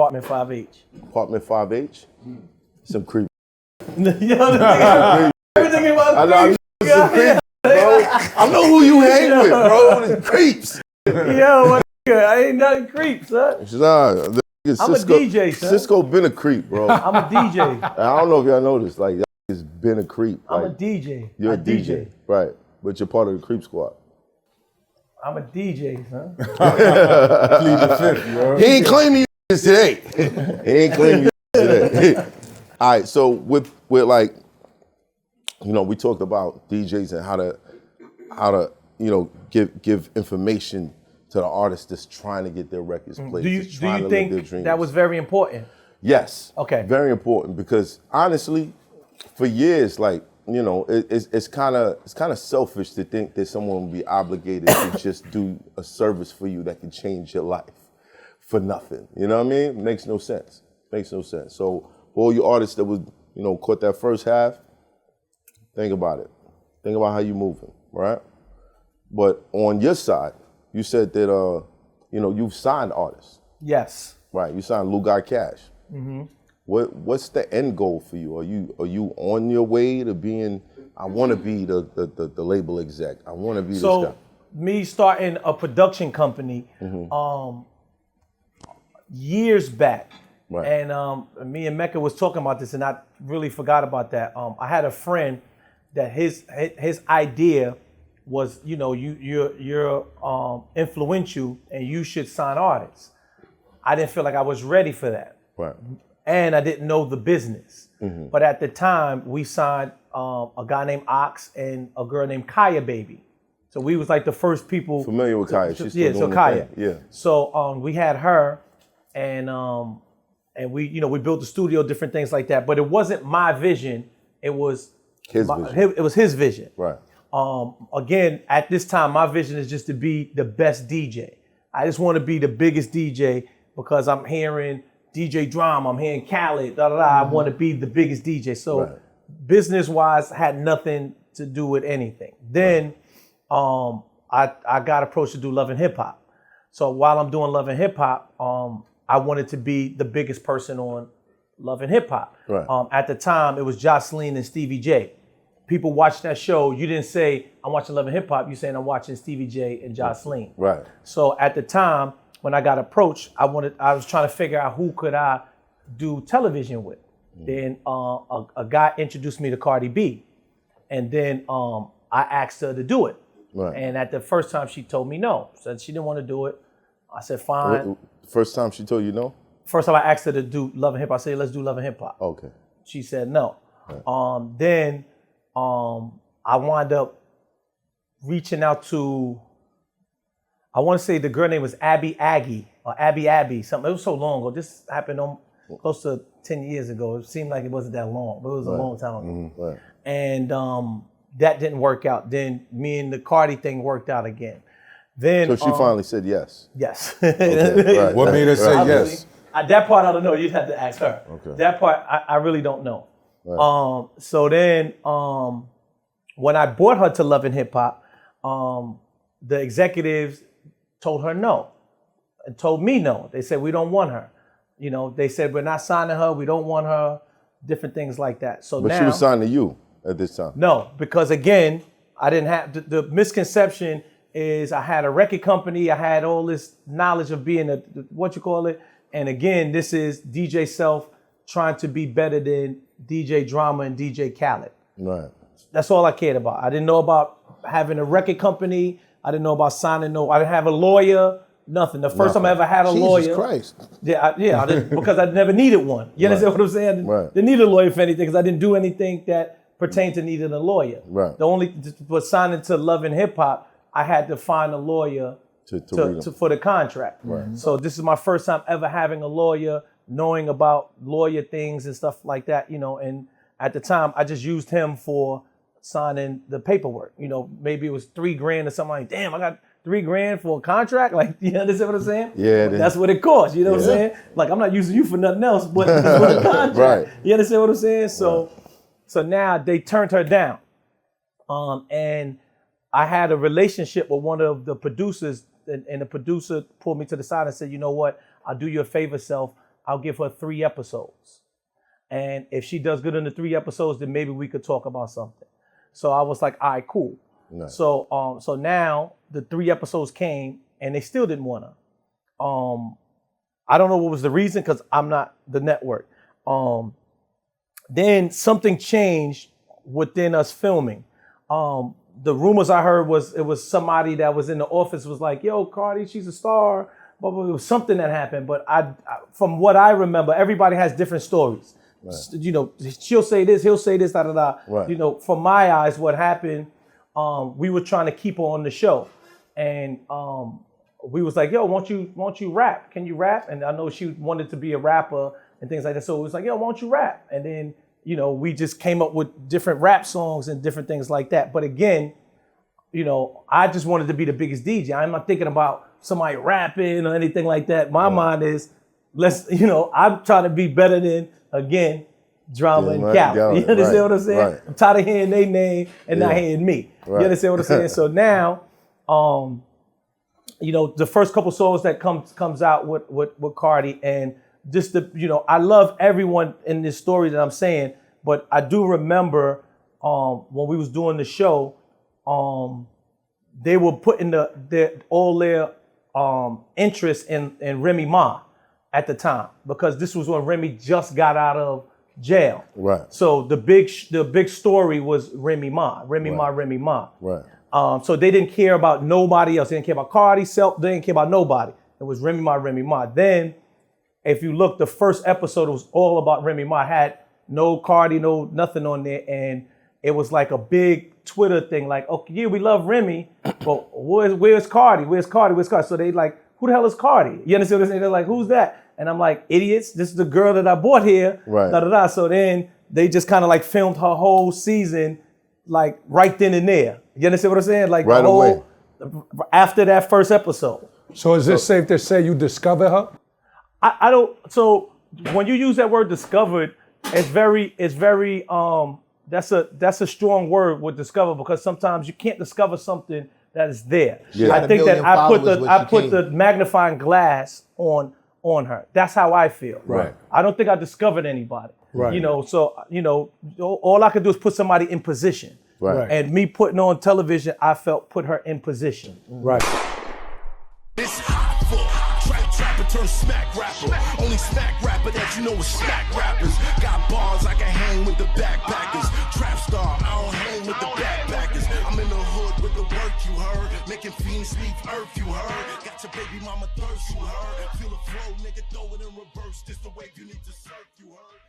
Apartment 5H. Apartment 5H? Some creep. Everything about I know who you hang with, bro. The creeps. Yo, what I ain't nothing creep, son. I'm a DJ, son. Cisco been a creep, bro. I'm a DJ. I don't know if y'all know this. Like, that has been a creep. I'm like, a DJ. You're a DJ. Right. But you're part of the creep squad. I'm a DJ, son. Plead the fifth, yo. He ain't claiming you today. He ain't claiming you today. All right, so with like, you know, we talked about DJs and how to you know, give information to the artists that's trying to get their records played. Do you think that was very important? Yes. Okay. Very important, because honestly, for years, like, you know, it's kind of selfish to think that someone will be obligated to just do a service for you that can change your life for nothing. You know what I mean? Makes no sense. Makes no sense. So for all you artists that was, you know, caught that first half, think about it. Think about how you moving, right? But on your side, you said that you know, you've signed artists. Yes. Right. You signed Lou Got Cash. Mm-hmm. What's the end goal for you? Are you on your way to being? I want to be the label exec. I want to be this guy. Me starting a production company years back, right. And me and Mecca was talking about this, and I really forgot about that. I had a friend that his idea was, you know, you're influential and you should sign artists. I didn't feel like I was ready for that. Right. And I didn't know the business. Mm-hmm. But at the time, we signed a guy named Ox and a girl named Kaya Baby. So we was like the first people. Familiar with Kaya? She's still doing Kaya. the thing. Yeah. So we had her, and we, you know, we built the studio, different things like that. But it wasn't my vision. It was his vision. It was his vision. Right. Again, at this time, my vision is just to be the best DJ. I just want to be the biggest DJ because I'm hearing DJ Drama, I'm hearing Khaled, Mm-hmm. I want to be the biggest DJ. So right. business-wise, had nothing to do with anything. Then I got approached to do Love and Hip Hop. So while I'm doing Love and Hip Hop, I wanted to be the biggest person on Love and Hip Hop. Right. At the time, it was Jocelyn and Stevie J. People watched that show. You didn't say, I'm watching Love and Hip Hop. You saying, I'm watching Stevie J and Jocelyn. Right. So at the time, when I got approached, I was trying to figure out who could I do television with. Then a guy introduced me to Cardi B. And then I asked her to do it. Right. And at the first time, she told me no. Said she didn't want to do it. I said, fine. First time she told you no? First time I asked her to do Love and Hip Hop, I said, let's do Love and Hip Hop. Okay. She said no. Right. Then I wound up reaching out to, I want to say the girl name was Abby Aggie or Abby, something. It was so long ago. This happened close to 10 years ago. It seemed like it wasn't that long, but it was a long time ago. Mm-hmm. Right. And that didn't work out. Then me and the Cardi thing worked out again. Then So she finally said yes. Yes. Okay. Right. What made her say yes? That part I don't know. You'd have to ask her. Okay. That part I really don't know. Right. So then when I brought her to Love and Hip Hop, the executives told her no and told me no. They said, we don't want her. You know, they said, we're not signing her. We don't want her. Different things like that. So But now, she was signed to you at this time. no, because again, I didn't have, the misconception is I had a record company. I had all this knowledge of being and again, this is DJ Self trying to be better than DJ Drama and DJ Khaled. Right. That's all I cared about. I didn't know about having a record company. I didn't know about signing I didn't have a lawyer, nothing. The first time I ever had a lawyer. Jesus Christ. I didn't, because I never needed one. You understand what I'm saying? Didn't need a lawyer for anything because I didn't do anything that pertained to needing a lawyer. Right. The only, was signing to Love and Hip Hop, I had to find a lawyer for the contract. Right. So this is my first time ever having a lawyer, knowing about lawyer things and stuff like that, you know, and at the time I just used him for signing the paperwork. You know, maybe it was $3,000 or something like, damn, I got $3,000 for a contract. Like, you understand what I'm saying? Yeah. That's what it costs. You know what I'm saying? Like, I'm not using you for nothing else, but for the contract. Right. You understand what I'm saying? So now they turned her down. And I had a relationship with one of the producers, and the producer pulled me to the side and said, you know what? I'll do you a favor, Self. I'll give her 3 episodes. And if she does good in the 3 episodes, then maybe we could talk about something. So I was like, all right, cool. Nice. So now the 3 episodes came and they still didn't want her. I don't know what was the reason because I'm not the network. Then something changed within us filming. The rumors I heard was it was somebody that was in the office was like, yo, Cardi, she's a star. But it was something that happened. But I from what I remember, everybody has different stories. Right. You know, she'll say this, he'll say this, da da da. Right. You know, from my eyes, what happened, we were trying to keep her on the show. And we was like, yo, won't you rap? Can you rap? And I know she wanted to be a rapper and things like that. So it was like, yo, won't you rap? And then, you know, we just came up with different rap songs and different things like that. But again, you know, I just wanted to be the biggest DJ. I'm not thinking about somebody rapping or anything like that. My mind is, I'm trying to be better than, again, Drama and Cap. You understand what I'm saying? Right. I'm tired of hearing their name and not hearing me. Right. You understand what I'm saying? So now, you know, the first couple songs that comes out with Cardi, and just I love everyone in this story that I'm saying, but I do remember when we was doing the show, they were putting all their interest in Remy Ma at the time, because this was when Remy just got out of jail. Right. So the big story was Remy Ma. Remy Ma. Right. So they didn't care about nobody else. They didn't care about Cardi, they didn't care about nobody. It was Remy Ma. Then, if you look, the first episode was all about Remy Ma. Had no Cardi, no nothing on there, and it was like a big Twitter thing, like, okay, yeah, we love Remy, but where's Cardi? Where's Cardi? Where's Cardi? So they like, who the hell is Cardi? You understand what I'm saying? They're like, who's that? And I'm like, idiots, this is the girl that I bought here. Right. Da, da, da. So then they just kind of like filmed her whole season, like right then and there. You understand what I'm saying? Like right away. After that first episode. So is it safe to say you discovered her? I don't, so when you use that word discovered, it's very, that's a strong word with discover, because sometimes you can't discover something that is there. Yeah. I think that I put the magnifying glass on her. That's how I feel. Right. I don't think I discovered anybody. Right. You know, so all I could do is put somebody in position. Right. And me putting on television, I felt put her in position. Right. It's hot for trapper turn smack rapper. Only smack rapper that you know is smack rappers. Got bars I can hang with the backpackers. Trap star, I don't hang with the backpackers. I'm in the hood with the work you heard. Making fiends leave earth you heard. Got your baby mama thirst you heard. Feel the flow, nigga, throw it in reverse. This the wave you need to surf you heard.